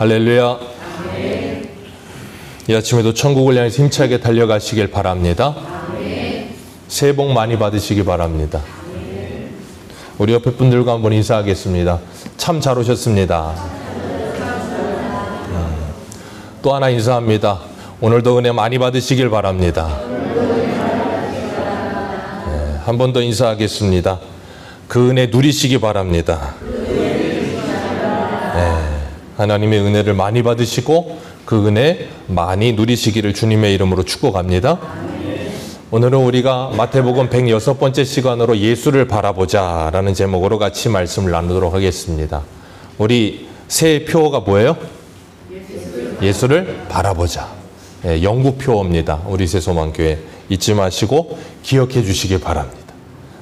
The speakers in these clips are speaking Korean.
할렐루야. 이 아침에도 천국을 향해 힘차게 달려가시길 바랍니다. 새해 복 많이 받으시기 바랍니다. 우리 옆에 분들과 한번 인사하겠습니다. 참 잘 오셨습니다. 또 하나 인사합니다. 오늘도 은혜 많이 받으시길 바랍니다. 한 번 더 인사하겠습니다. 그 은혜 누리시기 바랍니다. 하나님의 은혜를 많이 받으시고 그 은혜 많이 누리시기를 주님의 이름으로 축복합니다. 오늘은 우리가 마태복음 106번째 시간으로 예수를 바라보자 라는 제목으로 같이 말씀을 나누도록 하겠습니다. 우리 새해 표어가 뭐예요? 예수를 바라보자. 영구표어입니다. 우리 새소망교회 잊지 마시고 기억해 주시기 바랍니다.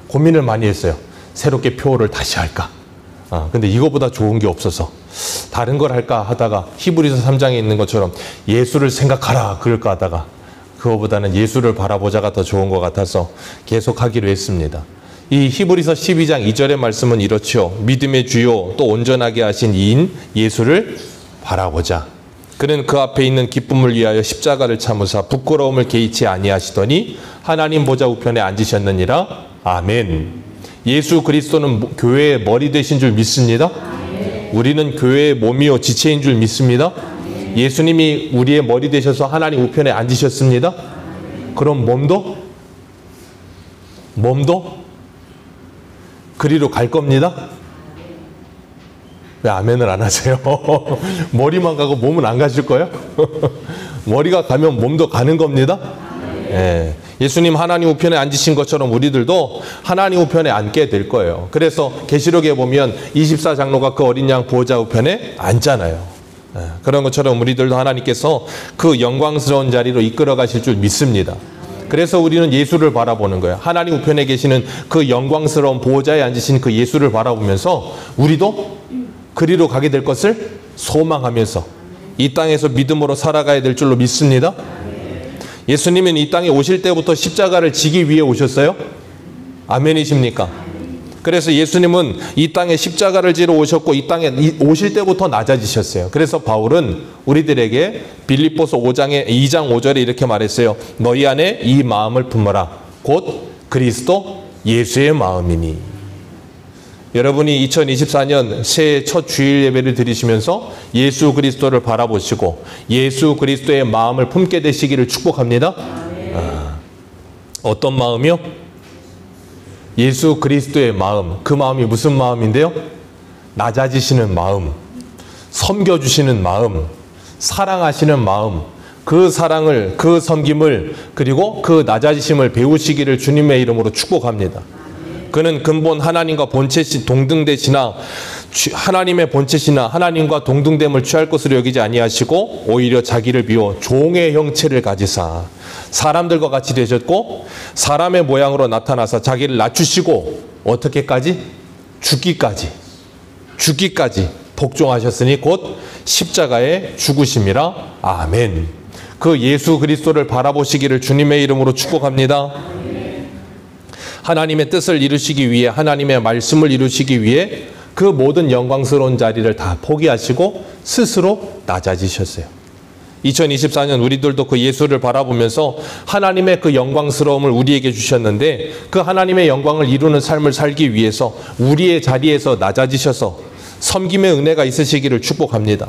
고민을 많이 했어요. 새롭게 표어를 다시 할까? 근데 이거보다 좋은 게 없어서 다른 걸 할까 하다가 히브리서 3장에 있는 것처럼 예수를 생각하라 그럴까 하다가 그거보다는 예수를 바라보자가 더 좋은 것 같아서 계속 하기로 했습니다. 이 히브리서 12장 2절의 말씀은 이렇죠. 믿음의 주요 또 온전하게 하신 이인 예수를 바라보자. 그는 그 앞에 있는 기쁨을 위하여 십자가를 참으사 부끄러움을 개의치 아니하시더니 하나님 보좌 우편에 앉으셨느니라. 아멘. 예수 그리스도는 교회의 머리 되신 줄 믿습니다. 우리는 교회의 몸이요 지체인 줄 믿습니다. 예수님이 우리의 머리 되셔서 하나님 우편에 앉으셨습니다. 그럼 몸도 그리로 갈 겁니다. 왜 아멘을 안 하세요? 머리만 가고 몸은 안 가실 거예요? 머리가 가면 몸도 가는 겁니다. 예수님 하나님 우편에 앉으신 것처럼 우리들도 하나님 우편에 앉게 될 거예요. 그래서 계시록에 보면 24장로가 그 어린 양 보호자 우편에 앉잖아요. 그런 것처럼 우리들도 하나님께서 그 영광스러운 자리로 이끌어 가실 줄 믿습니다. 그래서 우리는 예수를 바라보는 거예요. 하나님 우편에 계시는 그 영광스러운 보호자에 앉으신 그 예수를 바라보면서 우리도 그리로 가게 될 것을 소망하면서 이 땅에서 믿음으로 살아가야 될 줄로 믿습니다. 예수님은 이 땅에 오실 때부터 십자가를 지기 위해 오셨어요? 아멘이십니까? 그래서 예수님은 이 땅에 십자가를 지러 오셨고 이 땅에 오실 때부터 낮아지셨어요. 그래서 바울은 우리들에게 빌립보서 2장 5절에 이렇게 말했어요. 너희 안에 이 마음을 품어라. 곧 그리스도 예수의 마음이니. 여러분이 2024년 새해 첫 주일 예배를 드리시면서 예수 그리스도를 바라보시고 예수 그리스도의 마음을 품게 되시기를 축복합니다. 어떤 마음이요? 예수 그리스도의 마음. 그 마음이 무슨 마음인데요? 낮아지시는 마음, 섬겨주시는 마음, 사랑하시는 마음, 그 사랑을, 그 섬김을, 그리고 그 낮아지심을 배우시기를 주님의 이름으로 축복합니다. 그는 근본 하나님과 본체시 동등되시나 하나님의 본체시나 하나님과 동등됨을 취할 것으로 여기지 아니하시고 오히려 자기를 비워 종의 형체를 가지사 사람들과 같이 되셨고 사람의 모양으로 나타나서 자기를 낮추시고 어떻게까지? 죽기까지 복종하셨으니 곧 십자가에 죽으심이라. 아멘. 그 예수 그리스도를 바라보시기를 주님의 이름으로 축복합니다. 하나님의 뜻을 이루시기 위해 하나님의 말씀을 이루시기 위해 그 모든 영광스러운 자리를 다 포기하시고 스스로 낮아지셨어요. 2024년 우리들도 그 예수를 바라보면서 하나님의 그 영광스러움을 우리에게 주셨는데 그 하나님의 영광을 이루는 삶을 살기 위해서 우리의 자리에서 낮아지셔서 섬김의 은혜가 있으시기를 축복합니다.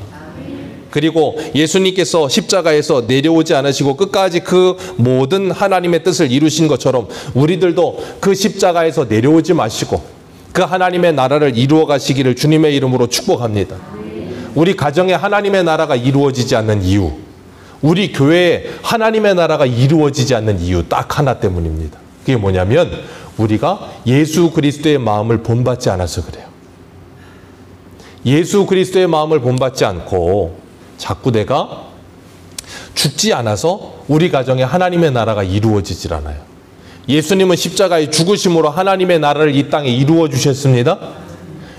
그리고 예수님께서 십자가에서 내려오지 않으시고 끝까지 그 모든 하나님의 뜻을 이루신 것처럼 우리들도 그 십자가에서 내려오지 마시고 그 하나님의 나라를 이루어 가시기를 주님의 이름으로 축복합니다. 우리 가정에 하나님의 나라가 이루어지지 않는 이유, 우리 교회에 하나님의 나라가 이루어지지 않는 이유 딱 하나 때문입니다. 그게 뭐냐면 우리가 예수 그리스도의 마음을 본받지 않아서 그래요. 예수 그리스도의 마음을 본받지 않고 자꾸 내가 죽지 않아서 우리 가정에 하나님의 나라가 이루어지질 않아요. 예수님은 십자가의 죽으심으로 하나님의 나라를 이 땅에 이루어 주셨습니다.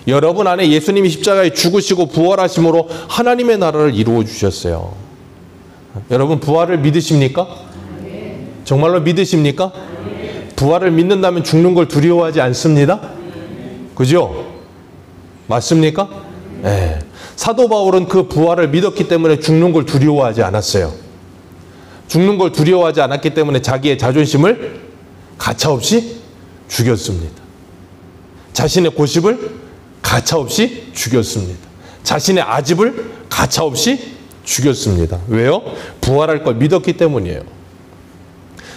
여러분 안에 예수님이 십자가에 죽으시고 부활하심으로 하나님의 나라를 이루어 주셨어요. 여러분 부활을 믿으십니까? 정말로 믿으십니까? 부활을 믿는다면 죽는 걸 두려워하지 않습니다. 그죠? 맞습니까? 네. 사도 바울은 그 부활을 믿었기 때문에 죽는 걸 두려워하지 않았어요. 죽는 걸 두려워하지 않았기 때문에 자기의 자존심을 가차없이 죽였습니다. 자신의 고집을 가차없이 죽였습니다. 자신의 아집을 가차없이 죽였습니다. 왜요? 부활할 걸 믿었기 때문이에요.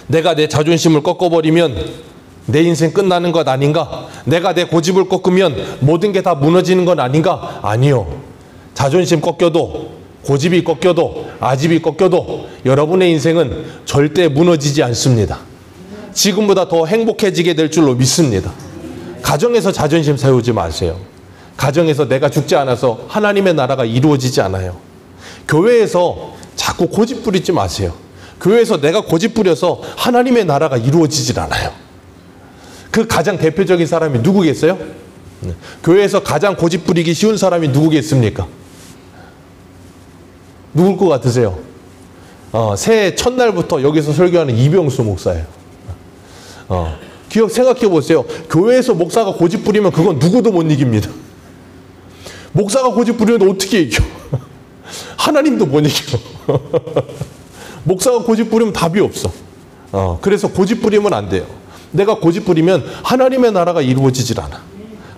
내가 내 자존심을 꺾어버리면 내 인생 끝나는 것 아닌가? 내가 내 고집을 꺾으면 모든 게 다 무너지는 건 아닌가? 아니요. 자존심 꺾여도, 고집이 꺾여도, 아집이 꺾여도 여러분의 인생은 절대 무너지지 않습니다. 지금보다 더 행복해지게 될 줄로 믿습니다. 가정에서 자존심 세우지 마세요. 가정에서 내가 죽지 않아서 하나님의 나라가 이루어지지 않아요. 교회에서 자꾸 고집 부리지 마세요. 교회에서 내가 고집 부려서 하나님의 나라가 이루어지질 않아요. 그 가장 대표적인 사람이 누구겠어요? 교회에서 가장 고집 부리기 쉬운 사람이 누구겠습니까? 누굴 것 같으세요? 새해 첫날부터 여기서 설교하는 이병수 목사예요. 생각해 보세요. 교회에서 목사가 고집 부리면 그건 누구도 못 이깁니다. 목사가 고집 부리면 어떻게 이겨? 하나님도 못 이겨. 목사가 고집 부리면 답이 없어. 그래서 고집 부리면 안 돼요. 내가 고집 부리면 하나님의 나라가 이루어지질 않아.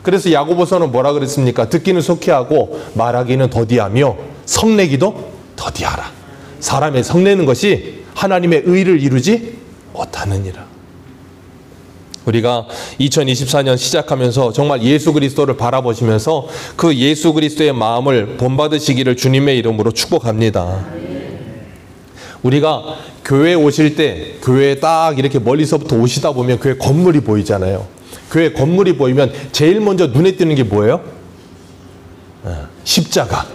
그래서 야고보서는 뭐라 그랬습니까? 듣기는 속히 하고 말하기는 더디하며 성내기도 더디하라. 사람의 성내는 것이 하나님의 의를 이루지 못하느니라. 우리가 2024년 시작하면서 정말 예수 그리스도를 바라보시면서 그 예수 그리스도의 마음을 본받으시기를 주님의 이름으로 축복합니다. 우리가 교회에 오실 때 교회에 딱 이렇게 멀리서부터 오시다 보면 교회 건물이 보이잖아요. 교회 건물이 보이면 제일 먼저 눈에 띄는 게 뭐예요? 십자가.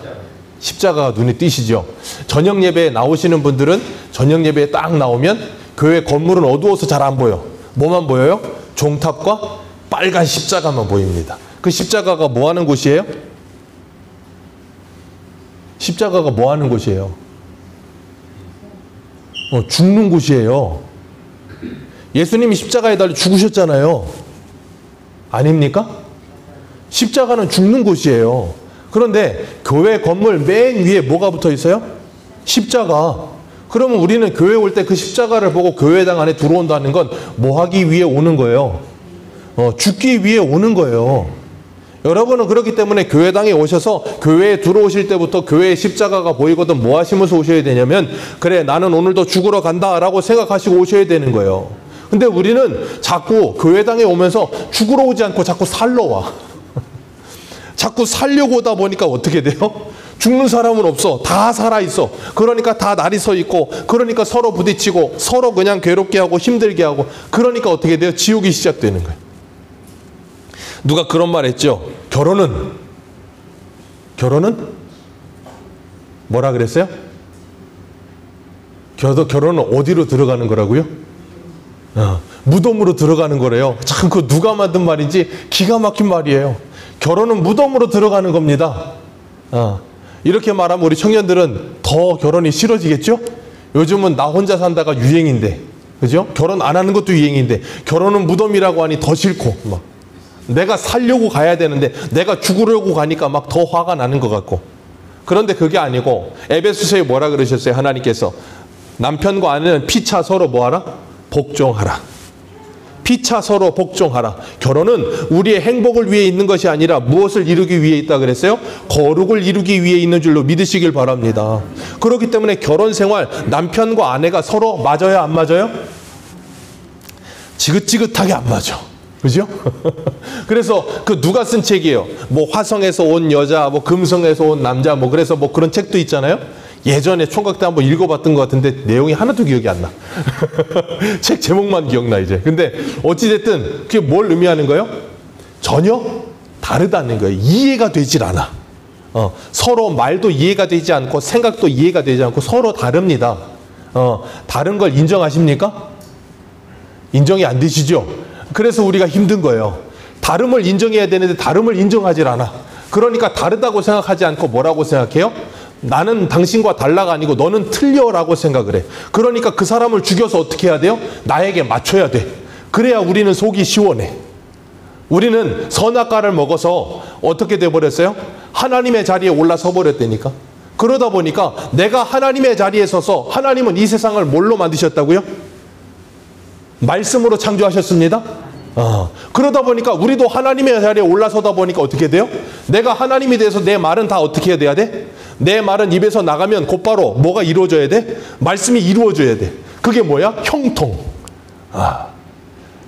십자가가 눈에 띄시죠. 저녁 예배에 나오시는 분들은 저녁 예배에 딱 나오면 교회 건물은 어두워서 잘 안 보여. 뭐만 보여요? 종탑과 빨간 십자가만 보입니다. 그 십자가가 뭐 하는 곳이에요? 십자가가 뭐 하는 곳이에요? 죽는 곳이에요. 예수님이 십자가에 달려 죽으셨잖아요. 아닙니까? 십자가는 죽는 곳이에요. 그런데 교회 건물 맨 위에 뭐가 붙어 있어요? 십자가. 그러면 우리는 교회 올 때 그 십자가를 보고 교회당 안에 들어온다는 건 뭐 하기 위해 오는 거예요? 죽기 위해 오는 거예요. 여러분은 그렇기 때문에 교회당에 오셔서 교회에 들어오실 때부터 교회의 십자가가 보이거든 뭐 하시면서 오셔야 되냐면 그래 나는 오늘도 죽으러 간다라고 생각하시고 오셔야 되는 거예요. 근데 우리는 자꾸 교회당에 오면서 죽으러 오지 않고 자꾸 살러 와. 자꾸 살려고 오다 보니까 어떻게 돼요? 죽는 사람은 없어. 다 살아있어. 그러니까 다 날이 서 있고 그러니까 서로 부딪히고 서로 그냥 괴롭게 하고 힘들게 하고 그러니까 어떻게 돼요? 지옥이 시작되는 거예요. 누가 그런 말 했죠? 결혼은 뭐라 그랬어요? 결혼은 어디로 들어가는 거라고요? 무덤으로 들어가는 거래요. 참 그 누가 만든 말인지 기가 막힌 말이에요. 결혼은 무덤으로 들어가는 겁니다. 이렇게 말하면 우리 청년들은 더 결혼이 싫어지겠죠? 요즘은 나 혼자 산다가 유행인데, 그죠? 결혼 안 하는 것도 유행인데, 결혼은 무덤이라고 하니 더 싫고, 막. 내가 살려고 가야 되는데, 내가 죽으려고 가니까 막 더 화가 나는 것 같고. 그런데 그게 아니고, 에베소서에 뭐라 그러셨어요? 하나님께서. 남편과 아내는 피차 서로 뭐하라? 복종하라. 피차 서로 복종하라. 결혼은 우리의 행복을 위해 있는 것이 아니라 무엇을 이루기 위해 있다 그랬어요? 거룩을 이루기 위해 있는 줄로 믿으시길 바랍니다. 그렇기 때문에 결혼 생활 남편과 아내가 서로 맞아요? 안 맞아요? 지긋지긋하게 안 맞아. 그죠? 그래서 그 누가 쓴 책이에요? 뭐 화성에서 온 여자, 뭐 금성에서 온 남자, 뭐 그래서 뭐 그런 책도 있잖아요? 예전에 총각 때 한번 읽어봤던 것 같은데 내용이 하나도 기억이 안 나. 책 제목만 기억나 이제. 근데 어찌됐든 그게 뭘 의미하는 거예요? 전혀 다르다는 거예요. 이해가 되질 않아. 서로 말도 이해가 되지 않고 생각도 이해가 되지 않고 서로 다릅니다. 다른 걸 인정하십니까? 인정이 안 되시죠? 그래서 우리가 힘든 거예요. 다름을 인정해야 되는데 다름을 인정하질 않아. 그러니까 다르다고 생각하지 않고 뭐라고 생각해요? 나는 당신과 달라가 아니고 너는 틀려라고 생각을 해. 그러니까 그 사람을 죽여서 어떻게 해야 돼요? 나에게 맞춰야 돼. 그래야 우리는 속이 시원해. 우리는 선악과를 먹어서 어떻게 돼버렸어요? 하나님의 자리에 올라서 버렸다니까. 그러다 보니까 내가 하나님의 자리에 서서 하나님은 이 세상을 뭘로 만드셨다고요? 말씀으로 창조하셨습니다. 그러다 보니까 우리도 하나님의 자리에 올라서다 보니까 어떻게 돼요? 내가 하나님이 돼서 내 말은 다 어떻게 해야 돼? 내 말은 입에서 나가면 곧바로 뭐가 이루어져야 돼? 말씀이 이루어져야 돼. 그게 뭐야? 형통.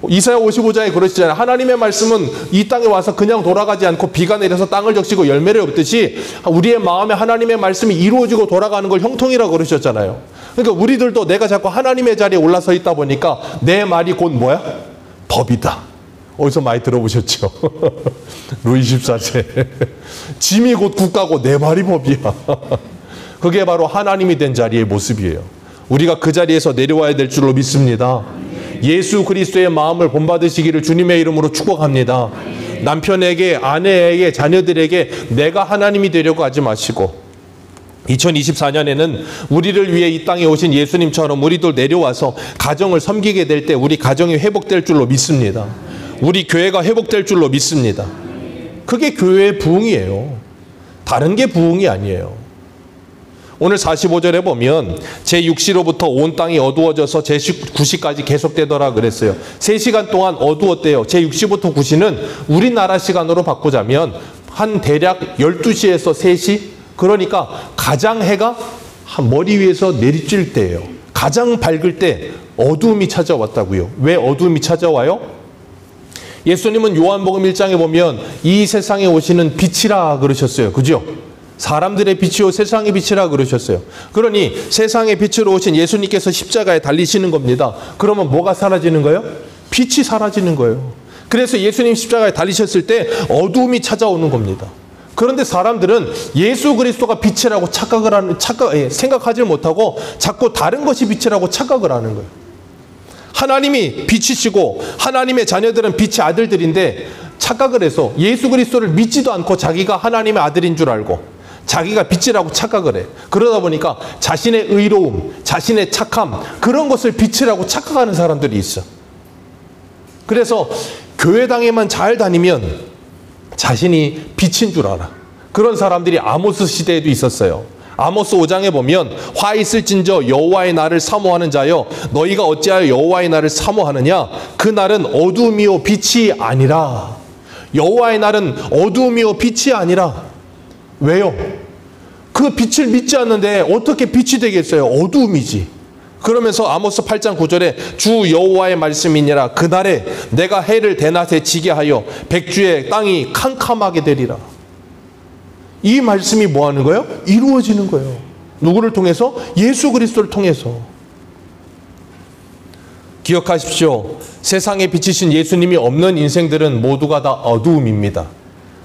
이사야 55장에 그러시잖아요. 하나님의 말씀은 이 땅에 와서 그냥 돌아가지 않고 비가 내려서 땅을 적시고 열매를 엎듯이 우리의 마음에 하나님의 말씀이 이루어지고 돌아가는 걸 형통이라고 그러셨잖아요. 그러니까 우리들도 내가 자꾸 하나님의 자리에 올라서 있다 보니까 내 말이 곧 뭐야? 법이다. 어디서 많이 들어보셨죠? 루이 14세. 짐이 곧 국가고 내 말이 법이야. 그게 바로 하나님이 된 자리의 모습이에요. 우리가 그 자리에서 내려와야 될 줄로 믿습니다. 예수 그리스도의 마음을 본받으시기를 주님의 이름으로 축복합니다. 남편에게, 아내에게, 자녀들에게 내가 하나님이 되려고 하지 마시고 2024년에는 우리를 위해 이 땅에 오신 예수님처럼 우리도 내려와서 가정을 섬기게 될 때 우리 가정이 회복될 줄로 믿습니다. 우리 교회가 회복될 줄로 믿습니다. 그게 교회의 부흥이에요. 다른 게 부흥이 아니에요. 오늘 45절에 보면 제6시로부터 온 땅이 어두워져서 제9시까지 계속되더라 그랬어요. 3시간 동안 어두웠대요. 제6시부터 9시는 우리나라 시간으로 바꾸자면 한 대략 12시에서 3시? 그러니까 가장 해가 머리 위에서 내리쬐을 때예요. 가장 밝을 때 어두움이 찾아왔다고요. 왜 어두움이 찾아와요? 예수님은 요한복음 1장에 보면 이 세상에 오시는 빛이라 그러셨어요. 그죠? 사람들의 빛이요 세상의 빛이라 그러셨어요. 그러니 세상의 빛으로 오신 예수님께서 십자가에 달리시는 겁니다. 그러면 뭐가 사라지는 거예요? 빛이 사라지는 거예요. 그래서 예수님 십자가에 달리셨을 때 어두움이 찾아오는 겁니다. 그런데 사람들은 예수 그리스도가 빛이라고 생각하지 못하고 자꾸 다른 것이 빛이라고 착각을 하는 거예요. 하나님이 빛이시고 하나님의 자녀들은 빛의 아들들인데 착각을 해서 예수 그리스도를 믿지도 않고 자기가 하나님의 아들인 줄 알고 자기가 빛이라고 착각을 해. 그러다 보니까 자신의 의로움, 자신의 착함 그런 것을 빛이라고 착각하는 사람들이 있어. 그래서 교회당에만 잘 다니면 자신이 빛인 줄 알아. 그런 사람들이 아모스 시대에도 있었어요. 아모스 5장에 보면 화 있을진저 여호와의 날을 사모하는 자여 너희가 어찌하여 여호와의 날을 사모하느냐 그 날은 어두움이요 빛이 아니라. 여호와의 날은 어두움이요 빛이 아니라. 왜요? 그 빛을 믿지 않는데 어떻게 빛이 되겠어요? 어두움이지. 그러면서 아모스 8장 9절에 주 여호와의 말씀이니라 그날에 내가 해를 대낮에 지게 하여 백주의 땅이 캄캄하게 되리라. 이 말씀이 뭐 하는 거예요? 이루어지는 거예요. 누구를 통해서? 예수 그리스도를 통해서. 기억하십시오. 세상에 비치신 예수님이 없는 인생들은 모두가 다 어두움입니다.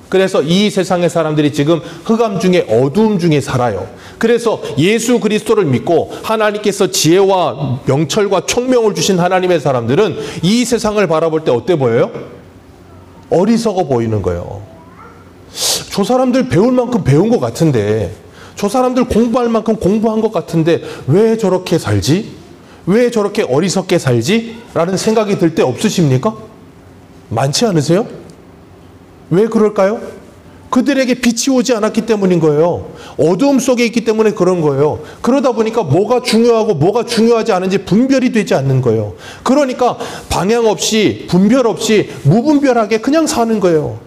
그래서 이 세상의 사람들이 지금 흑암 중에 어두움 중에 살아요. 그래서 예수 그리스도를 믿고 하나님께서 지혜와 명철과 총명을 주신 하나님의 사람들은 이 세상을 바라볼 때 어때 보여요? 어리석어 보이는 거예요. 저 사람들 배울 만큼 배운 것 같은데, 저 사람들 공부할 만큼 공부한 것 같은데 왜 저렇게 살지? 왜 저렇게 어리석게 살지? 라는 생각이 들 때 없으십니까? 많지 않으세요? 왜 그럴까요? 그들에게 빛이 오지 않았기 때문인 거예요. 어두움 속에 있기 때문에 그런 거예요. 그러다 보니까 뭐가 중요하고 뭐가 중요하지 않은지 분별이 되지 않는 거예요. 그러니까 방향 없이 분별 없이 무분별하게 그냥 사는 거예요.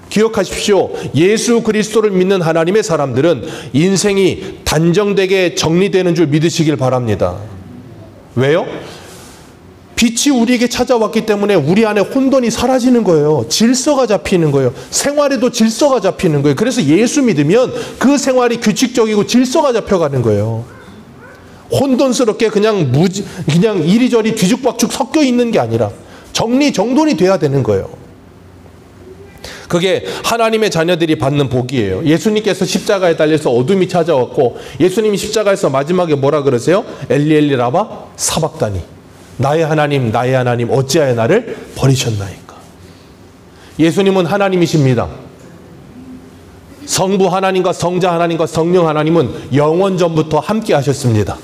기억하십시오. 예수 그리스도를 믿는 하나님의 사람들은 인생이 단정되게 정리되는 줄 믿으시길 바랍니다. 왜요? 빛이 우리에게 찾아왔기 때문에 우리 안에 혼돈이 사라지는 거예요. 질서가 잡히는 거예요. 생활에도 질서가 잡히는 거예요. 그래서 예수 믿으면 그 생활이 규칙적이고 질서가 잡혀가는 거예요. 혼돈스럽게 그냥 이리저리 뒤죽박죽 섞여 있는 게 아니라 정리정돈이 돼야 되는 거예요. 그게 하나님의 자녀들이 받는 복이에요. 예수님께서 십자가에 달려서 어둠이 찾아왔고 예수님이 십자가에서 마지막에 뭐라 그러세요? 엘리 엘리 라마 사박다니. 나의 하나님 어찌하여 나를 버리셨나이까. 예수님은 하나님이십니다. 성부 하나님과 성자 하나님과 성령 하나님은 영원전부터 함께 하셨습니다.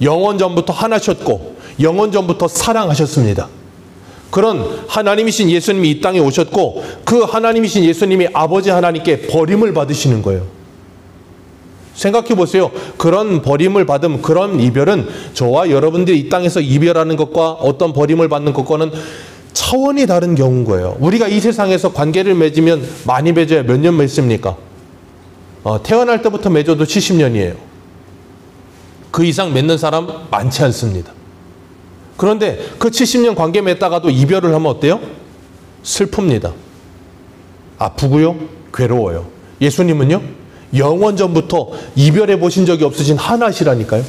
영원전부터 하나셨고 영원전부터 사랑하셨습니다. 그런 하나님이신 예수님이 이 땅에 오셨고 그 하나님이신 예수님이 아버지 하나님께 버림을 받으시는 거예요. 생각해 보세요. 그런 버림을 받음, 그런 이별은 저와 여러분들이 이 땅에서 이별하는 것과 어떤 버림을 받는 것과는 차원이 다른 경우인 거예요. 우리가 이 세상에서 관계를 맺으면 많이 맺어야 몇 년 맺습니까? 태어날 때부터 맺어도 70년이에요. 그 이상 맺는 사람 많지 않습니다. 그런데 그 70년 관계 맺다가도 이별을 하면 어때요? 슬픕니다. 아프고요. 괴로워요. 예수님은요. 영원 전부터 이별해 보신 적이 없으신 하나시라니까요.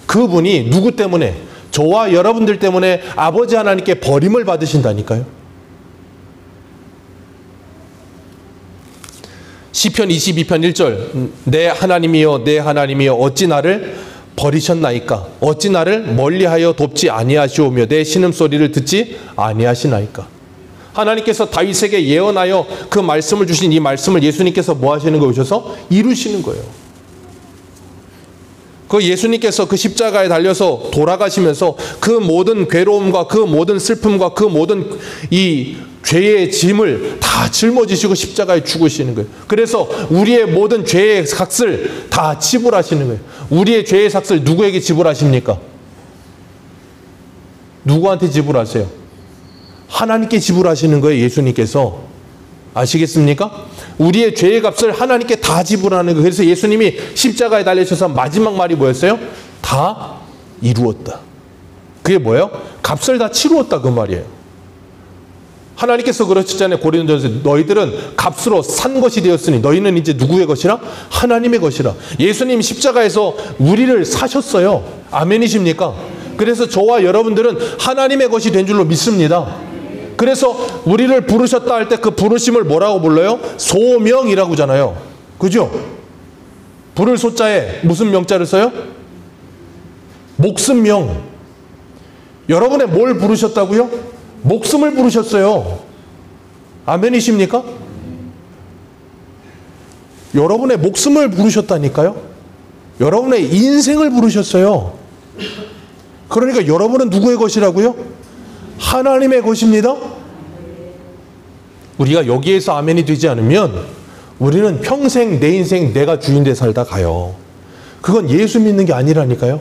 그분이 누구 때문에? 저와 여러분들 때문에 아버지 하나님께 버림을 받으신다니까요. 시편 22편 1절 내 하나님이여 내 하나님이여 어찌 나를 버리셨나이까? 어찌 나를 멀리하여 돕지 아니하시오며 내 신음소리를 듣지 아니하시나이까? 하나님께서 다윗에게 예언하여 그 말씀을 주신 이 말씀을 예수님께서 뭐 하시는 거예요? 오셔서 이루시는 거예요. 그 예수님께서 그 십자가에 달려서 돌아가시면서 그 모든 괴로움과 그 모든 슬픔과 그 모든 이 죄의 짐을 다 짊어지시고 십자가에 죽으시는 거예요. 그래서 우리의 모든 죄의 삭을 다 지불하시는 거예요. 우리의 죄의 삭을 누구에게 지불하십니까? 누구한테 지불하세요? 하나님께 지불하시는 거예요. 예수님께서. 아시겠습니까? 우리의 죄의 값을 하나님께 다 지불하는 거예요. 그래서 예수님이 십자가에 달리셔서 마지막 말이 뭐였어요? 다 이루었다. 그게 뭐예요? 값을 다 치루었다 그 말이에요. 하나님께서 그러셨잖아요. 고린도전서 너희들은 값으로 산 것이 되었으니 너희는 이제 누구의 것이라? 하나님의 것이라. 예수님 십자가에서 우리를 사셨어요. 아멘이십니까? 그래서 저와 여러분들은 하나님의 것이 된 줄로 믿습니다. 그래서 우리를 부르셨다 할 때 그 부르심을 뭐라고 불러요? 소명이라고 하잖아요. 그죠? 부를 소자에 무슨 명자를 써요? 목숨명. 여러분의 뭘 부르셨다고요? 목숨을 부르셨어요. 아멘이십니까? 여러분의 목숨을 부르셨다니까요. 여러분의 인생을 부르셨어요. 그러니까 여러분은 누구의 것이라고요? 하나님의 것입니다. 우리가 여기에서 아멘이 되지 않으면 우리는 평생 내 인생 내가 주인 돼 살다 가요. 그건 예수 믿는 게 아니라니까요.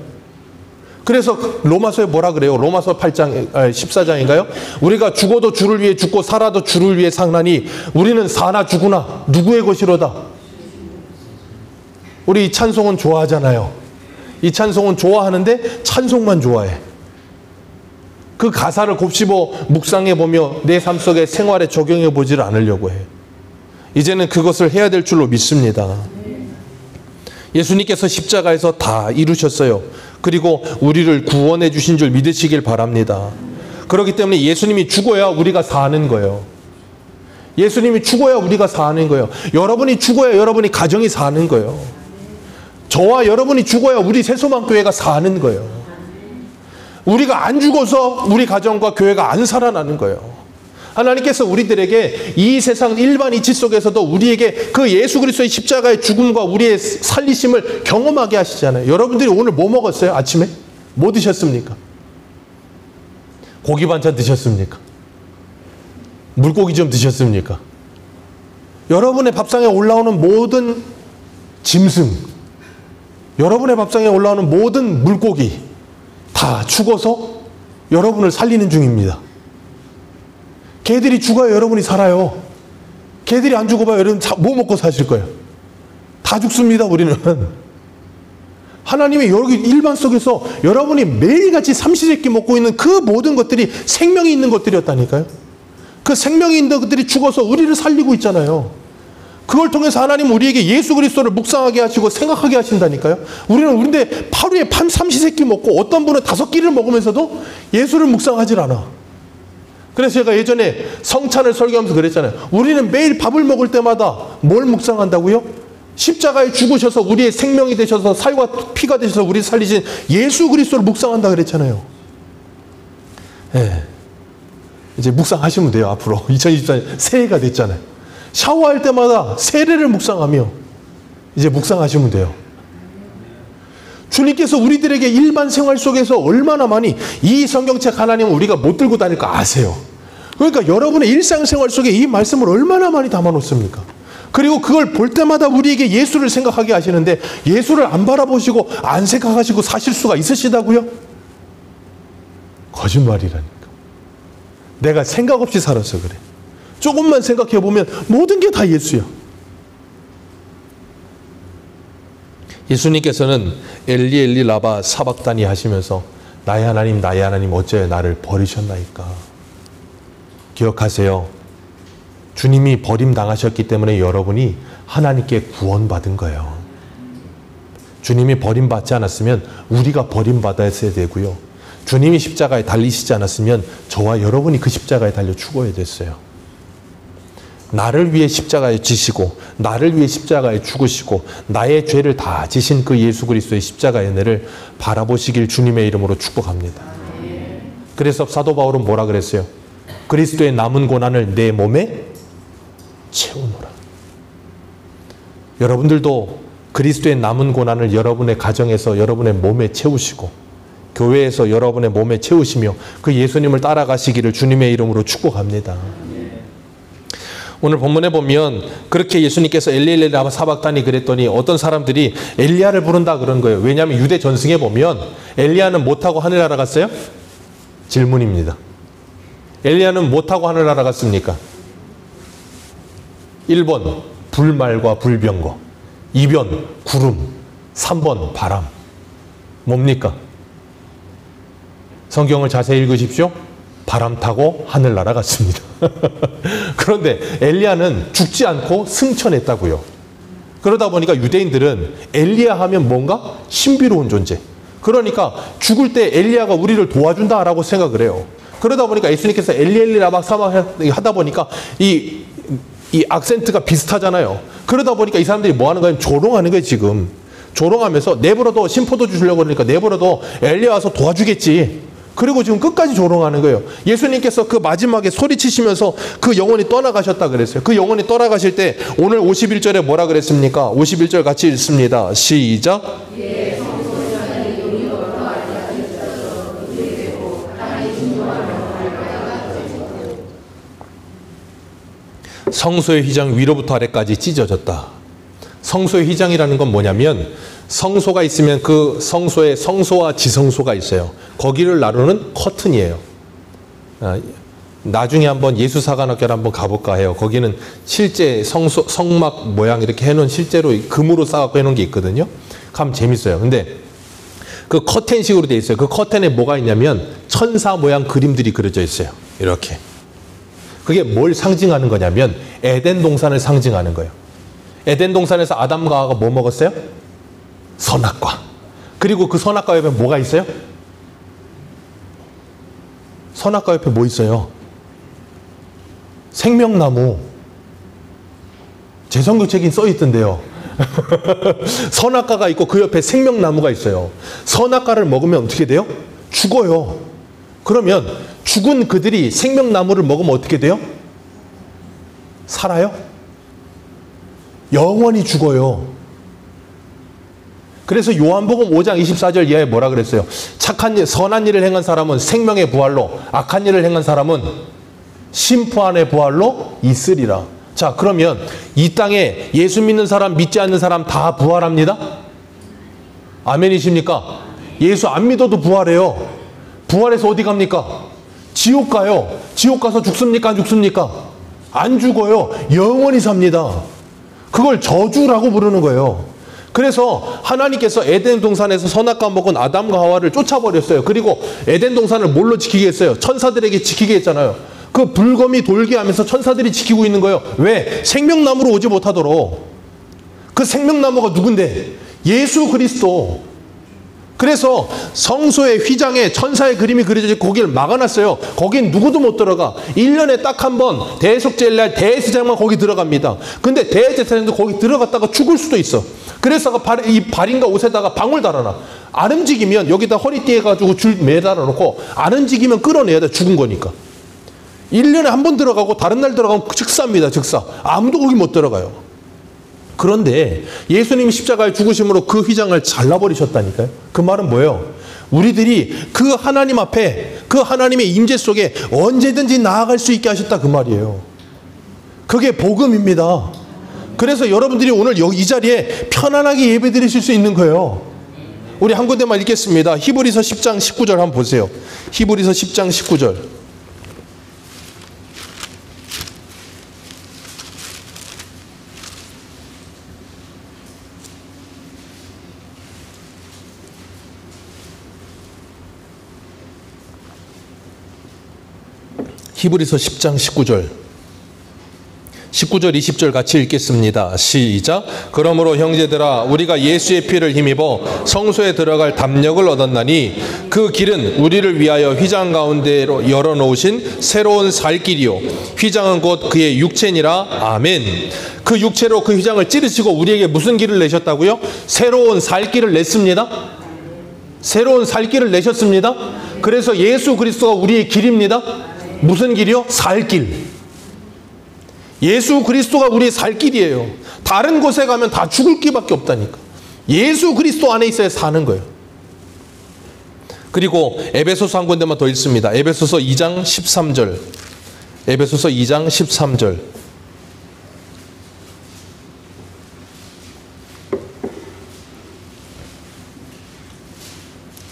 그래서 로마서에 뭐라 그래요? 로마서 8장, 14장인가요? 우리가 죽어도 주를 위해 죽고 살아도 주를 위해 사나니 우리는 사나 죽으나 누구의 것이로다? 우리 이 찬송은 좋아하잖아요. 이 찬송은 좋아하는데 찬송만 좋아해. 그 가사를 곱씹어 묵상해 보며 내 삶 속에 생활에 적용해 보지를 않으려고 해요. 이제는 그것을 해야 될 줄로 믿습니다. 예수님께서 십자가에서 다 이루셨어요. 그리고 우리를 구원해 주신 줄 믿으시길 바랍니다. 그렇기 때문에 예수님이 죽어야 우리가 사는 거예요. 예수님이 죽어야 우리가 사는 거예요. 여러분이 죽어야 여러분이 가정이 사는 거예요. 저와 여러분이 죽어야 우리 새소망교회가 사는 거예요. 우리가 안 죽어서 우리 가정과 교회가 안 살아나는 거예요. 하나님께서 우리들에게 이 세상 일반 이치 속에서도 우리에게 그 예수 그리스도의 십자가의 죽음과 우리의 살리심을 경험하게 하시잖아요. 여러분들이 오늘 뭐 먹었어요? 아침에? 뭐 드셨습니까? 고기 반찬 드셨습니까? 물고기 좀 드셨습니까? 여러분의 밥상에 올라오는 모든 짐승, 여러분의 밥상에 올라오는 모든 물고기 다 죽어서 여러분을 살리는 중입니다. 개들이 죽어야 여러분이 살아요. 개들이 안 죽어봐야 여러분 뭐 먹고 사실 거예요? 다 죽습니다. 우리는. 하나님의 여기 일반 속에서 여러분이 매일같이 삼시세끼 먹고 있는 그 모든 것들이 생명이 있는 것들이었다니까요. 그 생명이 있는 것들이 죽어서 우리를 살리고 있잖아요. 그걸 통해서 하나님은 우리에게 예수 그리스도를 묵상하게 하시고 생각하게 하신다니까요. 우리는 우리인데 하루에 삼시세끼 먹고 어떤 분은 5끼를 먹으면서도 예수를 묵상하질 않아. 그래서 제가 예전에 성찬을 설교하면서 그랬잖아요. 우리는 매일 밥을 먹을 때마다 뭘 묵상한다고요? 십자가에 죽으셔서 우리의 생명이 되셔서 살과 피가 되셔서 우리를 살리신 예수 그리스도를 묵상한다 그랬잖아요. 네. 이제 묵상하시면 돼요. 앞으로 2024년 새해가 됐잖아요. 샤워할 때마다 세례를 묵상하며 이제 묵상하시면 돼요. 주님께서 우리들에게 일반 생활 속에서 얼마나 많이 이 성경책 하나님은 우리가 못 들고 다닐 거 아세요. 그러니까 여러분의 일상생활 속에 이 말씀을 얼마나 많이 담아놓습니까? 그리고 그걸 볼 때마다 우리에게 예수를 생각하게 하시는데 예수를 안 바라보시고 안 생각하시고 사실 수가 있으시다고요? 거짓말이라니까. 내가 생각 없이 살아서 그래. 조금만 생각해 보면 모든 게 다 예수야. 예수님께서는 엘리 엘리 라바 사박다니 하시면서 나의 하나님 어째 나를 버리셨나이까. 기억하세요. 주님이 버림당하셨기 때문에 여러분이 하나님께 구원받은 거예요. 주님이 버림받지 않았으면 우리가 버림받았어야 되고요. 주님이 십자가에 달리시지 않았으면 저와 여러분이 그 십자가에 달려 죽어야 됐어요. 나를 위해 십자가에 지시고 나를 위해 십자가에 죽으시고 나의 죄를 다 지신 그 예수 그리스도의 십자가의 은혜를 바라보시길 주님의 이름으로 축복합니다. 그래서 사도 바울은 뭐라 그랬어요? 그리스도의 남은 고난을 내 몸에 채우노라. 여러분들도 그리스도의 남은 고난을 여러분의 가정에서 여러분의 몸에 채우시고 교회에서 여러분의 몸에 채우시며 그 예수님을 따라가시기를 주님의 이름으로 축복합니다. 오늘 본문에 보면 그렇게 예수님께서 엘리 라바 사박다니 그랬더니 어떤 사람들이 엘리야를 부른다 그런 거예요. 왜냐하면 유대 전승에 보면 엘리야는 못하고 하늘 날아갔어요? 질문입니다. 엘리야는 못하고 하늘 날아갔습니까? 1번 불말과 불병거, 2번 구름, 3번 바람. 뭡니까? 성경을 자세히 읽으십시오. 바람 타고 하늘 날아갔습니다. 그런데 엘리야는 죽지 않고 승천했다고요. 그러다 보니까 유대인들은 엘리야 하면 뭔가 신비로운 존재. 그러니까 죽을 때 엘리야가 우리를 도와준다라고 생각을 해요. 그러다 보니까 예수님께서 엘리 라박 사박 하다 보니까 이 악센트가 비슷하잖아요. 그러다 보니까 이 사람들이 뭐 하는 거예요? 조롱하는 거예요, 지금. 조롱하면서 내버려둬, 심포도 주시려고 그러니까 내버려둬, 엘리야 와서 도와주겠지. 그리고 지금 끝까지 조롱하는 거예요. 예수님께서 그 마지막에 소리치시면서 그 영혼이 떠나가셨다 그랬어요. 그 영혼이 떠나가실 때 오늘 51절에 뭐라 그랬습니까? 51절 같이 읽습니다. 시작. 성소의 휘장 위로부터 아래까지 찢어졌다. 성소의 휘장이라는 건 뭐냐면 성소가 있으면 그 성소에 성소와 지성소가 있어요. 거기를 나누는 커튼이에요. 나중에 한번 예수사관학교를 한번 가볼까 해요. 거기는 실제 성막 모양 이렇게 해놓은 실제로 금으로 쌓아갖고 해놓은 게 있거든요. 가면 재밌어요. 근데 그 커튼식으로 돼 있어요. 그 커튼에 뭐가 있냐면 천사 모양 그림들이 그려져 있어요. 이렇게. 그게 뭘 상징하는 거냐면 에덴 동산을 상징하는 거예요. 에덴 동산에서 아담과 하와가 뭐 먹었어요? 선악과. 그리고 그 선악과 옆에 뭐가 있어요? 선악과 옆에 뭐 있어요? 생명나무. 제 성경책에 써 있던데요. 선악과가 있고 그 옆에 생명나무가 있어요. 선악과를 먹으면 어떻게 돼요? 죽어요. 그러면 죽은 그들이 생명나무를 먹으면 어떻게 돼요? 살아요? 영원히 죽어요. 그래서 요한복음 5장 24절 이하에 뭐라 그랬어요? 착한 일, 선한 일을 행한 사람은 생명의 부활로, 악한 일을 행한 사람은 심판의 부활로 있으리라. 자, 그러면 이 땅에 예수 믿는 사람, 믿지 않는 사람 다 부활합니다? 아멘이십니까? 예수 안 믿어도 부활해요. 부활해서 어디 갑니까? 지옥 가요. 지옥 가서 죽습니까? 안 죽습니까? 안 죽어요. 영원히 삽니다. 그걸 저주라고 부르는 거예요. 그래서 하나님께서 에덴 동산에서 선악과 먹은 아담과 하와를 쫓아버렸어요. 그리고 에덴 동산을 뭘로 지키게 했어요? 천사들에게 지키게 했잖아요. 그 불검이 돌게 하면서 천사들이 지키고 있는 거예요. 왜? 생명나무로 오지 못하도록. 그 생명나무가 누군데? 예수 그리스도. 그래서 성소의 휘장에 천사의 그림이 그려져 있고 거기를 막아놨어요. 거긴 누구도 못 들어가. 1년에 딱 한 번 대속제일날 대제사장만 거기 들어갑니다. 근데 대제사장도 거기 들어갔다가 죽을 수도 있어. 그래서 이 발인가 옷에다가 방울 달아놔. 안 움직이면 여기다 허리띠에 가지고 줄 매달아 놓고 안 움직이면 끌어내야 돼. 죽은 거니까. 1년에 한 번 들어가고 다른 날 들어가면 즉사입니다. 즉사. 아무도 거기 못 들어가요. 그런데 예수님이 십자가에 죽으심으로 그 휘장을 잘라버리셨다니까요. 그 말은 뭐예요? 우리들이 그 하나님 앞에, 그 하나님의 임재 속에 언제든지 나아갈 수 있게 하셨다 그 말이에요. 그게 복음입니다. 그래서 여러분들이 오늘 이 자리에 편안하게 예배 드리실 수 있는 거예요. 우리 한 군데만 읽겠습니다. 히브리서 10장 19절 한번 보세요. 히브리서 10장 19절. 히브리서 10장 19절. 19절 20절 같이 읽겠습니다. 시작. 그러므로 형제들아 우리가 예수의 피를 힘입어 성소에 들어갈 담력을 얻었나니 그 길은 우리를 위하여 휘장 가운데로 열어놓으신 새로운 살 길이요 휘장은 곧 그의 육체니라. 아멘. 그 육체로 그 휘장을 찌르시고 우리에게 무슨 길을 내셨다고요? 새로운 살 길을 냈습니다. 새로운 살 길을 내셨습니다. 그래서 예수 그리스도가 우리의 길입니다. 무슨 길이요? 살 길. 예수 그리스도가 우리의 살 길이에요. 다른 곳에 가면 다 죽을 길밖에 없다니까. 예수 그리스도 안에 있어야 사는 거예요. 그리고 에베소서 한 군데만 더 읽습니다. 에베소서 2장 13절. 에베소서 2장 13절.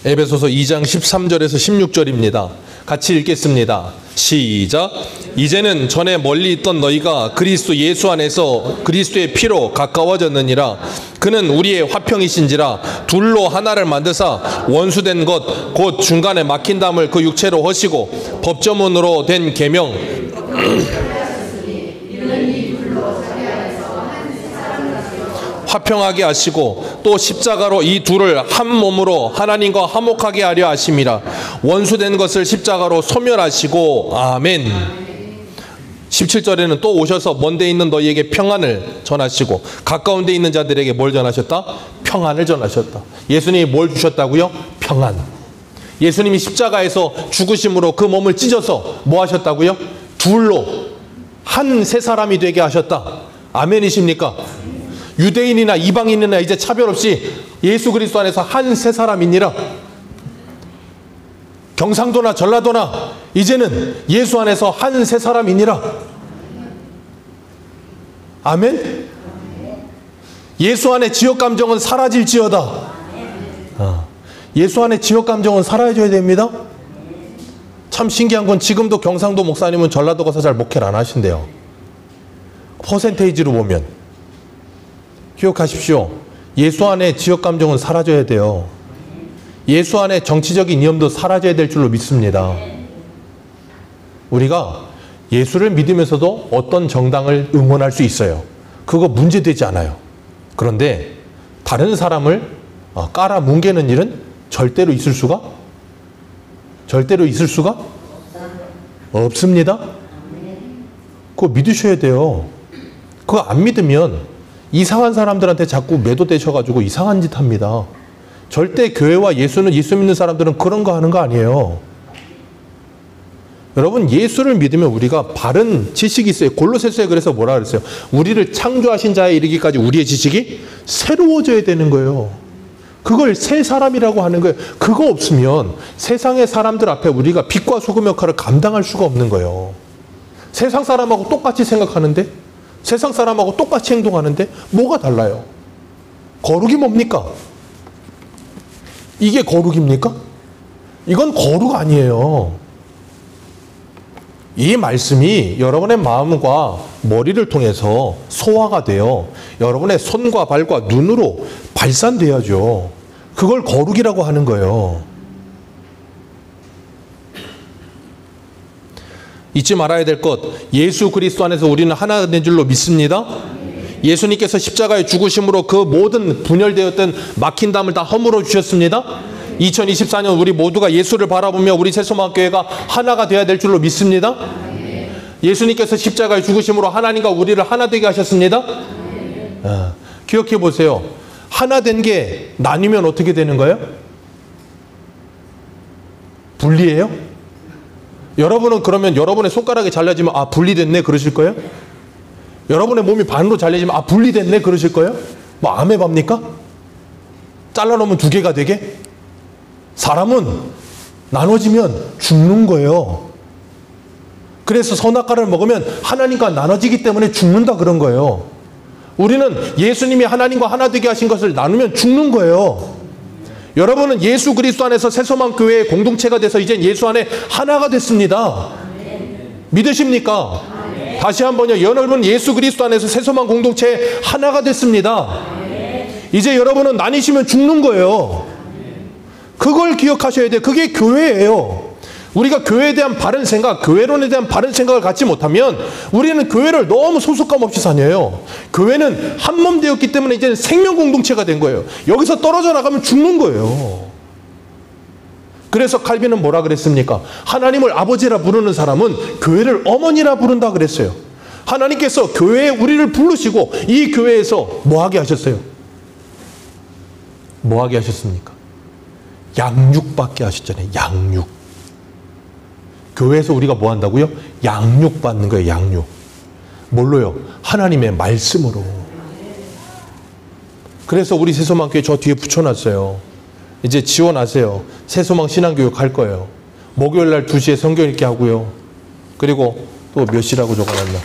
에베소서 2장 13절에서 16절입니다. 같이 읽겠습니다. 시작. 이제는 전에 멀리 있던 너희가 그리스도 예수 안에서 그리스도의 피로 가까워졌느니라. 그는 우리의 화평이신지라 둘로 하나를 만드사 원수된 것 곧 중간에 막힌 담을 그 육체로 허시고 법조문으로 된 계명 화평하게 하시고 또 십자가로 이 둘을 한 몸으로 하나님과 화목하게 하려 하심이라. 원수된 것을 십자가로 소멸하시고. 아멘. 17절에는 또 오셔서 먼데 있는 너희에게 평안을 전하시고 가까운 데 있는 자들에게 뭘 전하셨다? 평안을 전하셨다. 예수님이 뭘 주셨다고요? 평안. 예수님이 십자가에서 죽으심으로 그 몸을 찢어서 뭐 하셨다고요? 둘로 한 세 사람이 되게 하셨다. 아멘이십니까? 유대인이나 이방인이나 이제 차별 없이 예수 그리스도 안에서 한 세 사람이니라. 경상도나 전라도나 이제는 예수 안에서 한 세 사람이니라. 아멘. 예수 안에 지역 감정은 사라질지어다. 예수 안에 지역 감정은 사라져야 됩니다. 참 신기한 건 지금도 경상도 목사님은 전라도 가서 잘 목회를 안 하신대요. 퍼센테이지로 보면. 기억하십시오. 예수 안에 지역 감정은 사라져야 돼요. 예수 안에 정치적인 이념도 사라져야 될 줄로 믿습니다. 우리가 예수를 믿으면서도 어떤 정당을 응원할 수 있어요. 그거 문제되지 않아요. 그런데 다른 사람을 깔아 뭉개는 일은 절대로 있을 수가 없습니다. 그거 믿으셔야 돼요. 그거 안 믿으면 이상한 사람들한테 자꾸 매도되셔가지고 이상한 짓 합니다. 절대 교회와 예수 믿는 사람들은 그런 거 하는 거 아니에요. 여러분, 예수를 믿으면 우리가 바른 지식이 있어요. 골로새서에 그래서 뭐라 그랬어요? 우리를 창조하신 자에 이르기까지 우리의 지식이 새로워져야 되는 거예요. 그걸 새 사람이라고 하는 거예요. 그거 없으면 세상의 사람들 앞에 우리가 빛과 소금 역할을 감당할 수가 없는 거예요. 세상 사람하고 똑같이 생각하는데, 세상 사람하고 똑같이 행동하는데 뭐가 달라요? 거룩이 뭡니까? 이게 거룩입니까? 이건 거룩 아니에요. 이 말씀이 여러분의 마음과 머리를 통해서 소화가 되어 여러분의 손과 발과 눈으로 발산돼야죠. 그걸 거룩이라고 하는 거예요. 잊지 말아야 될 것, 예수 그리스도 안에서 우리는 하나 된 줄로 믿습니다. 예수님께서 십자가에 죽으심으로 그 모든 분열되었던 막힌 담을 다 허물어 주셨습니다. 2024년 우리 모두가 예수를 바라보며 우리 새소망교회가 하나가 되어야 될 줄로 믿습니다. 예수님께서 십자가에 죽으심으로 하나님과 우리를 하나 되게 하셨습니다. 기억해 보세요. 하나 된 게 나뉘면 어떻게 되는 거예요? 분리해요? 여러분은 그러면 여러분의 손가락이 잘라지면 분리됐네 그러실 거예요? 여러분의 몸이 반으로 잘려지면 분리됐네 그러실 거예요? 뭐 아메바입니까? 잘라놓으면 두 개가 되게? 사람은 나눠지면 죽는 거예요. 그래서 선악과를 먹으면 하나님과 나눠지기 때문에 죽는다 그런 거예요. 우리는 예수님이 하나님과 하나 되게 하신 것을 나누면 죽는 거예요. 여러분은 예수 그리스도 안에서 새소망교회의 공동체가 돼서 이젠 예수 안에 하나가 됐습니다. 믿으십니까? 다시 한번요. 여러분 예수 그리스도 안에서 새소망 공동체의 하나가 됐습니다. 이제 여러분은 나뉘시면 죽는 거예요. 그걸 기억하셔야 돼요. 그게 교회예요. 우리가 교회에 대한 바른 생각, 교회론에 대한 바른 생각을 갖지 못하면 우리는 교회를 너무 소속감 없이 다녀요. 교회는 한 몸 되었기 때문에 이제는 생명 공동체가 된 거예요. 여기서 떨어져 나가면 죽는 거예요. 그래서 칼빈은 뭐라 그랬습니까? 하나님을 아버지라 부르는 사람은 교회를 어머니라 부른다 그랬어요. 하나님께서 교회에 우리를 부르시고 이 교회에서 뭐 하게 하셨어요? 뭐 하게 하셨습니까? 양육받게 하셨잖아요. 양육. 교회에서 우리가 뭐 한다고요? 양육받는 거예요. 양육. 뭘로요? 하나님의 말씀으로. 그래서 우리 새소망교회 저 뒤에 붙여놨어요. 이제 지원하세요. 새소망 신앙교육 할 거예요. 목요일날 2시에 성경 읽기 하고요. 그리고 또 몇 시라고 적어놨나?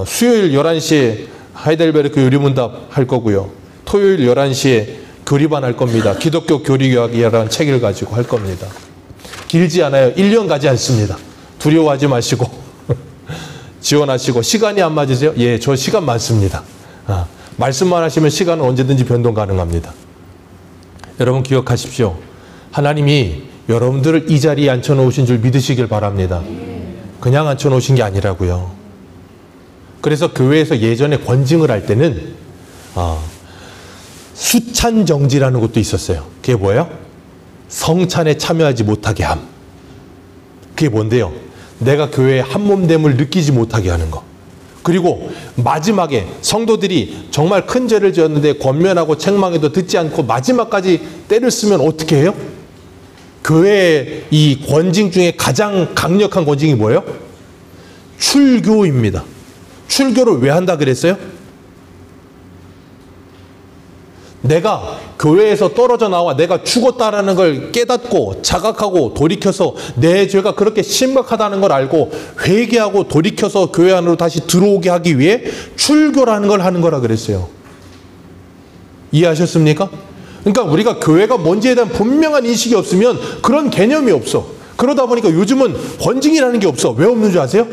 수요일 11시에 하이델베르크 요리문답 할 거고요. 토요일 11시에 교리반 할 겁니다. 기독교 교리교학이라는 책을 가지고 할 겁니다. 길지 않아요. 1년 가지 않습니다. 두려워하지 마시고 지원하시고. 시간이 안 맞으세요? 예, 저 시간 많습니다. 말씀만 하시면 시간은 언제든지 변동 가능합니다. 여러분 기억하십시오. 하나님이 여러분들을 이 자리에 앉혀놓으신 줄 믿으시길 바랍니다. 그냥 앉혀놓으신 게 아니라고요. 그래서 교회에서 예전에 권징을 할 때는 수찬정지라는 것도 있었어요. 그게 뭐예요? 성찬에 참여하지 못하게 함. 그게 뭔데요? 내가 교회의 한몸됨을 느끼지 못하게 하는 거. 그리고 마지막에 성도들이 정말 큰 죄를 지었는데 권면하고 책망해도 듣지 않고 마지막까지 때를 쓰면 어떻게 해요? 교회의 이 권징 중에 가장 강력한 권징이 뭐예요? 출교입니다. 출교를 왜 한다 그랬어요? 내가 교회에서 떨어져 나와 내가 죽었다라는 걸 깨닫고 자각하고 돌이켜서 내 죄가 그렇게 심각하다는 걸 알고 회개하고 돌이켜서 교회 안으로 다시 들어오게 하기 위해 출교라는 걸 하는 거라 그랬어요. 이해하셨습니까? 그러니까 우리가 교회가 뭔지에 대한 분명한 인식이 없으면 그런 개념이 없어. 그러다 보니까 요즘은 권징이라는 게 없어. 왜 없는 줄 아세요?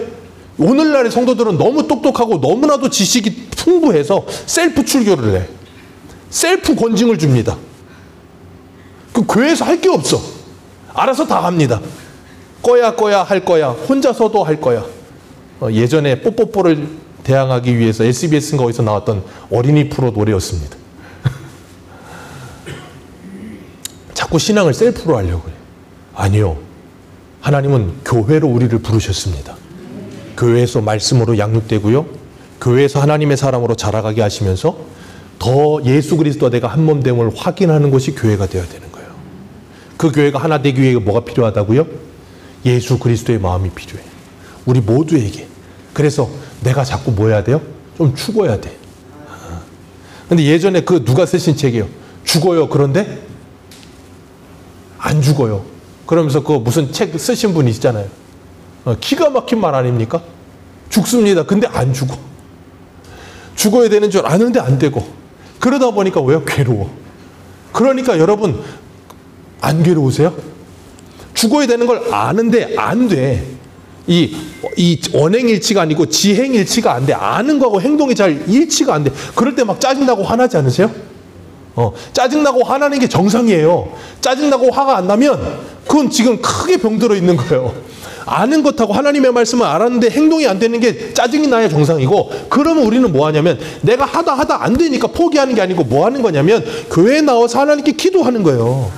오늘날의 성도들은 너무 똑똑하고 너무나도 지식이 풍부해서 셀프 출교를 해. 셀프 권징을 줍니다. 그 교회에서 할 게 없어. 알아서 다 합니다. 꺼야 할 거야. 혼자서도 할 거야. 예전에 뽀뽀뽀를 대항하기 위해서 SBS인가 어디서 나왔던 어린이 프로 노래였습니다. 자꾸 신앙을 셀프로 하려고 해요. 아니요. 하나님은 교회로 우리를 부르셨습니다. 교회에서 말씀으로 양육되고요. 교회에서 하나님의 사람으로 자라가게 하시면서 더 예수 그리스도와 내가 한 몸됨을 확인하는 것이 교회가 되어야 되는 거예요. 그 교회가 하나 되기 위해 뭐가 필요하다고요? 예수 그리스도의 마음이 필요해요. 우리 모두에게. 그래서 내가 자꾸 뭐 해야 돼요? 좀 죽어야 돼. 근데 예전에 그 누가 쓰신 책이에요. 죽어요. 그런데 안 죽어요. 그러면서 그 무슨 책 쓰신 분이 있잖아요. 기가 막힌 말 아닙니까? 죽습니다. 근데 안 죽어. 죽어야 되는 줄 아는데 안 되고. 그러다 보니까 왜요? 괴로워. 그러니까 여러분 안 괴로우세요? 죽어야 되는 걸 아는데 안 돼. 이 언행일치가 아니고 지행일치가 안 돼. 아는 거하고 행동이 잘 일치가 안 돼. 그럴 때 막 짜증나고 화나지 않으세요? 짜증나고 화나는 게 정상이에요. 짜증나고 화가 안 나면 그건 지금 크게 병들어 있는 거예요. 아는 것하고 하나님의 말씀을 알았는데 행동이 안 되는 게 짜증이 나야 정상이고, 그러면 우리는 뭐 하냐면 내가 하다 안 되니까 포기하는 게 아니고 뭐 하는 거냐면 교회에 나와서 하나님께 기도하는 거예요.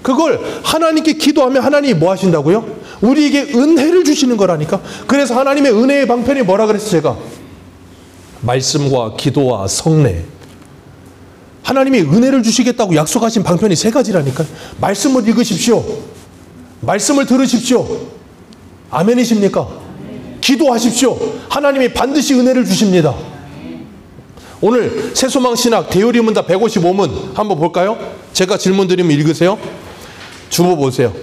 그걸 하나님께 기도하면 하나님이 뭐 하신다고요? 우리에게 은혜를 주시는 거라니까. 그래서 하나님의 은혜의 방편이 뭐라 그랬어요? 제가 말씀과 기도와 성례. 하나님이 은혜를 주시겠다고 약속하신 방편이 3가지라니까요. 말씀을 읽으십시오. 말씀을 들으십시오. 아멘이십니까? 기도하십시오. 하나님이 반드시 은혜를 주십니다. 오늘 새소망신학 대요리문답 155문 한번 볼까요? 제가 질문 드리면 읽으세요. 주보 보세요.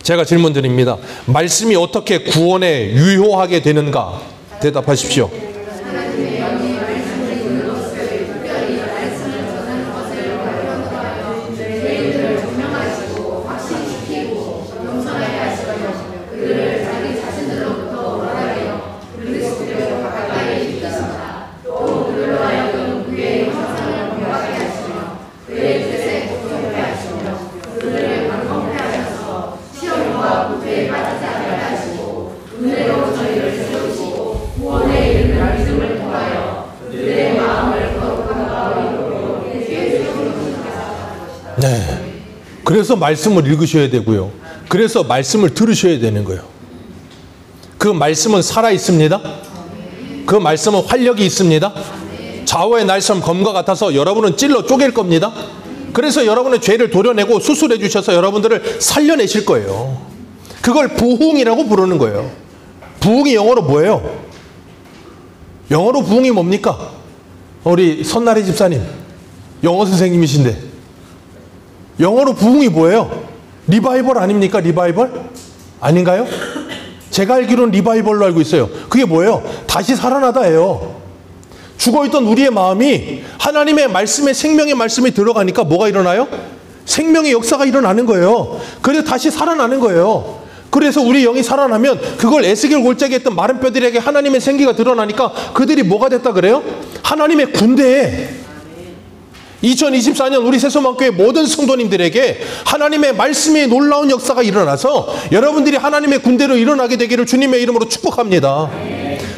제가 질문 드립니다. 말씀이 어떻게 구원에 유효하게 되는가? 대답하십시오. 네. 그래서 말씀을 읽으셔야 되고요. 그래서 말씀을 들으셔야 되는 거예요. 그 말씀은 살아 있습니다. 그 말씀은 활력이 있습니다. 좌우의 날선 검과 같아서 여러분은 찔러 쪼갤 겁니다. 그래서 여러분의 죄를 도려내고 수술해 주셔서 여러분들을 살려내실 거예요. 그걸 부흥이라고 부르는 거예요. 부흥이 영어로 뭐예요? 영어로 부흥이 뭡니까? 우리 선나래 집사님 영어 선생님이신데 영어로 부흥이 뭐예요? 리바이벌 아닙니까? 리바이벌? 아닌가요? 제가 알기로는 리바이벌로 알고 있어요. 그게 뭐예요? 다시 살아나다예요. 죽어있던 우리의 마음이 하나님의 말씀에 생명의 말씀이 들어가니까 뭐가 일어나요? 생명의 역사가 일어나는 거예요. 그래서 다시 살아나는 거예요. 그래서 우리 영이 살아나면 그걸 에스겔 골짜기에 있던 마른 뼈들에게 하나님의 생기가 드러나니까 그들이 뭐가 됐다 그래요? 하나님의 군대에 2024년 우리 새소망교회 모든 성도님들에게 하나님의 말씀의 놀라운 역사가 일어나서 여러분들이 하나님의 군대로 일어나게 되기를 주님의 이름으로 축복합니다.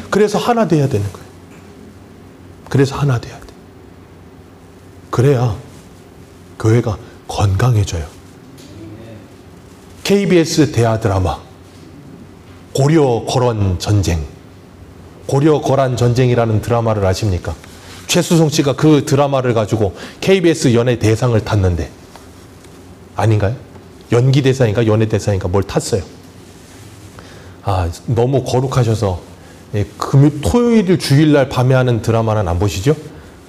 그래서 하나 돼야 되는 거예요. 그래서 하나 돼야 돼. 그래야 교회가 건강해져요. KBS 대하 드라마 고려 거란 전쟁, 고려 거란 전쟁이라는 드라마를 아십니까? 최수송 씨가 그 드라마를 가지고 KBS 연예 대상을 탔는데 아닌가요? 연기 대상인가 연예 대상인가 뭘 탔어요. 아, 너무 거룩하셔서 토요일 주일날 밤에 하는 드라마는 안 보시죠?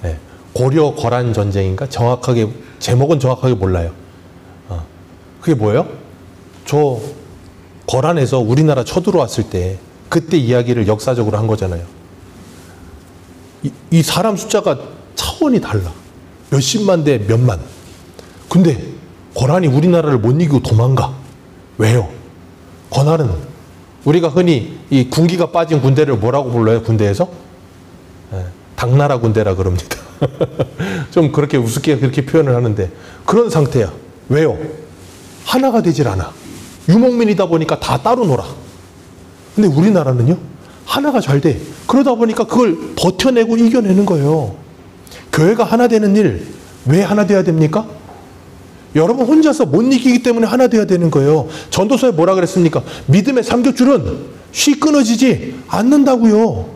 네. 고려 거란 전쟁인가? 정확하게 제목은 정확하게 몰라요. 그게 뭐예요? 저 거란에서 우리나라 쳐들어왔을 때 그때 이야기를 역사적으로 한 거잖아요. 이 사람 숫자가 차원이 달라. 몇십만 대 몇만. 근데 거란이 우리나라를 못 이기고 도망가. 왜요? 거란은 우리가 흔히 이 군기가 빠진 군대를 뭐라고 불러요? 군대에서? 당나라 군대라 그럽니다. 좀 그렇게 우습게 그렇게 표현을 하는데 그런 상태야. 왜요? 하나가 되질 않아. 유목민이다 보니까 다 따로 놀아. 근데 우리나라는요? 하나가 잘 돼. 그러다 보니까 그걸 버텨내고 이겨내는 거예요. 교회가 하나 되는 일, 왜 하나 돼야 됩니까? 여러분 혼자서 못 이기기 때문에 하나 돼야 되는 거예요. 전도서에 뭐라 그랬습니까? 믿음의 삼겹줄은 쉬 끊어지지 않는다고요.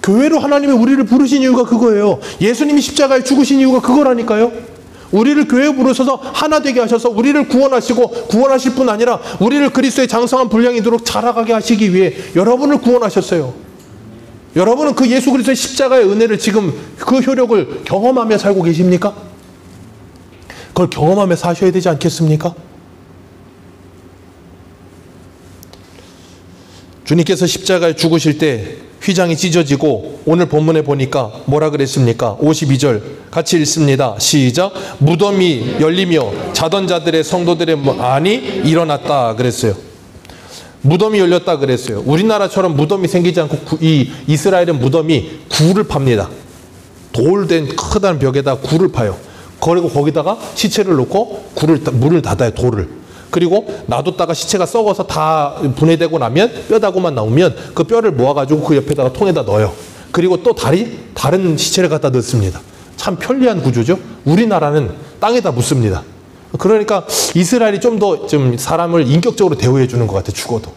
교회로 하나님이 우리를 부르신 이유가 그거예요. 예수님이 십자가에 죽으신 이유가 그거라니까요. 우리를 교회에 부르셔서 하나 되게 하셔서 우리를 구원하시고 구원하실 뿐 아니라 우리를 그리스도의 장성한 분량이 이도록 자라가게 하시기 위해 여러분을 구원하셨어요. 여러분은 그 예수 그리스도의 십자가의 은혜를 지금 그 효력을 경험하며 살고 계십니까? 그걸 경험하며 사셔야 되지 않겠습니까? 주님께서 십자가에 죽으실 때 휘장이 찢어지고 오늘 본문에 보니까 뭐라 그랬습니까? 52절 같이 읽습니다. 시작. 무덤이 열리며 자던 자들의 성도들의 안이 일어났다 그랬어요. 무덤이 열렸다 그랬어요. 우리나라처럼 무덤이 생기지 않고 이 이스라엘은 무덤이 굴을 팝니다. 돌된 크다란 벽에다 굴을 파요. 그리고 거기다가 시체를 놓고 물을 닫아요. 돌을. 그리고 놔뒀다가 시체가 썩어서 다 분해되고 나면 뼈다구만 나오면 그 뼈를 모아가지고 그 옆에다가 통에다 넣어요. 그리고 또 다른 시체를 갖다 넣습니다. 참 편리한 구조죠. 우리나라는 땅에다 묻습니다. 그러니까 이스라엘이 좀 더 사람을 인격적으로 대우해 주는 것 같아요. 죽어도.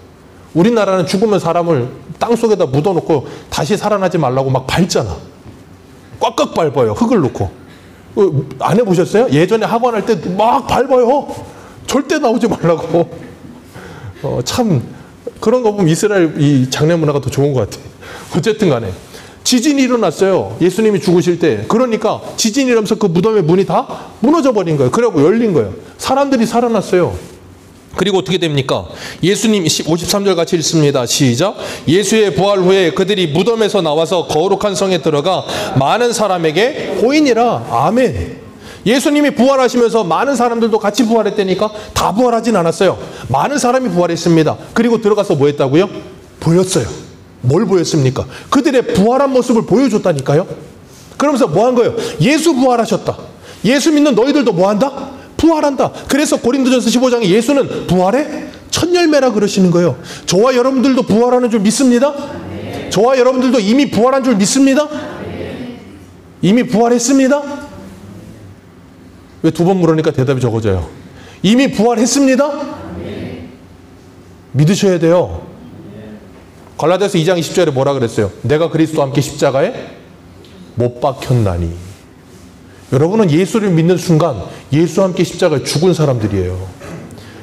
우리나라는 죽으면 사람을 땅속에다 묻어놓고 다시 살아나지 말라고 막 밟잖아. 꽉꽉 밟아요. 흙을 넣고. 안 해보셨어요? 예전에 학원 할 때 막 밟아요. 절대 나오지 말라고. 참 그런 거 보면 이스라엘 이 장례 문화가 더 좋은 것 같아요. 어쨌든 간에 지진이 일어났어요. 예수님이 죽으실 때. 그러니까 지진이 일어나면서 그 무덤의 문이 다 무너져 버린 거예요. 그래갖고 열린 거예요. 사람들이 살아났어요. 그리고 어떻게 됩니까? 예수님 53절 같이 읽습니다. 시작. 예수의 부활 후에 그들이 무덤에서 나와서 거룩한 성에 들어가 많은 사람에게 보이니라. 아멘. 예수님이 부활하시면서 많은 사람들도 같이 부활했다니까? 다 부활하진 않았어요. 많은 사람이 부활했습니다. 그리고 들어가서 뭐 했다고요? 보였어요. 뭘 보였습니까? 그들의 부활한 모습을 보여줬다니까요. 그러면서 뭐 한 거예요? 예수 부활하셨다. 예수 믿는 너희들도 뭐 한다? 부활한다. 그래서 고린도전서 15장에 예수는 부활의 첫 열매라 그러시는 거예요. 저와 여러분들도 부활하는 줄 믿습니다. 저와 여러분들도 이미 부활한 줄 믿습니다. 이미 부활했습니다. 왜 두 번 물으니까 대답이 적어져요? 이미 부활했습니다. 믿으셔야 돼요. 갈라디아서 2장 20절에 뭐라 그랬어요? 내가 그리스도와 함께 십자가에 못 박혔나니. 여러분은 예수를 믿는 순간 예수와 함께 십자가에 죽은 사람들이에요.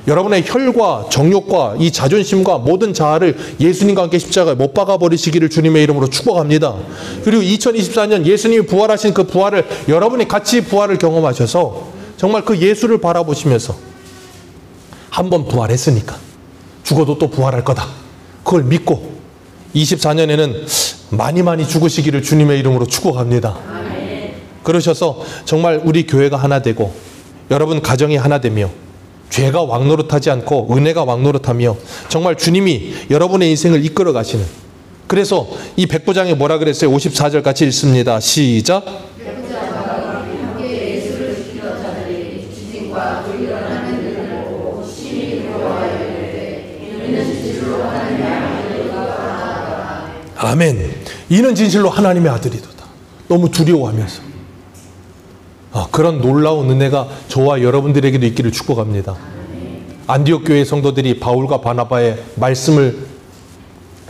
여러분의 혈과 정욕과 이 자존심과 모든 자아를 예수님과 함께 십자가에 못 박아버리시기를 주님의 이름으로 축복합니다. 그리고 2024년 예수님이 부활하신 그 부활을 여러분이 같이 부활을 경험하셔서 정말 그 예수를 바라보시면서 한번 부활했으니까 죽어도 또 부활할 거다. 그걸 믿고 24년에는 많이 죽으시기를 주님의 이름으로 축복합니다. 그러셔서 정말 우리 교회가 하나 되고 여러분 가정이 하나 되며 죄가 왕노릇하지 않고 은혜가 왕노릇하며 정말 주님이 여러분의 인생을 이끌어 가시는, 그래서 이 백부장에 뭐라 그랬어요? 54절 같이 읽습니다. 시작. 아멘. 이는 진실로 하나님의 아들이도다. 너무 두려워하면서 그런 놀라운 은혜가 저와 여러분들에게도 있기를 축복합니다. 안디옥 교회 성도들이 바울과 바나바의 말씀을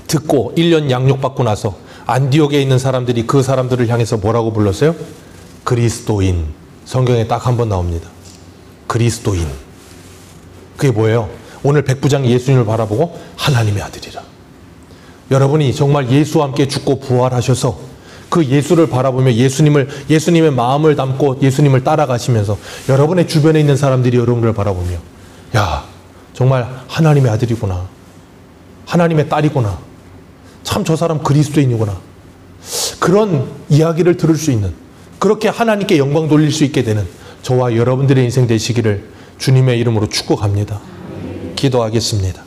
듣고 1년 양육받고 나서 안디옥에 있는 사람들이 그 사람들을 향해서 뭐라고 불렀어요? 그리스도인. 성경에 딱 한 번 나옵니다. 그리스도인. 그게 뭐예요? 오늘 백부장 예수님을 바라보고 하나님의 아들이라. 여러분이 정말 예수와 함께 죽고 부활하셔서 그 예수를 바라보며 예수님의 마음을 담고 예수님을 따라가시면서 여러분의 주변에 있는 사람들이 여러분을 바라보며 야, 정말 하나님의 아들이구나. 하나님의 딸이구나. 참 저 사람 그리스도인이구나. 그런 이야기를 들을 수 있는, 그렇게 하나님께 영광 돌릴 수 있게 되는 저와 여러분들의 인생 되시기를 주님의 이름으로 축복합니다. 기도하겠습니다.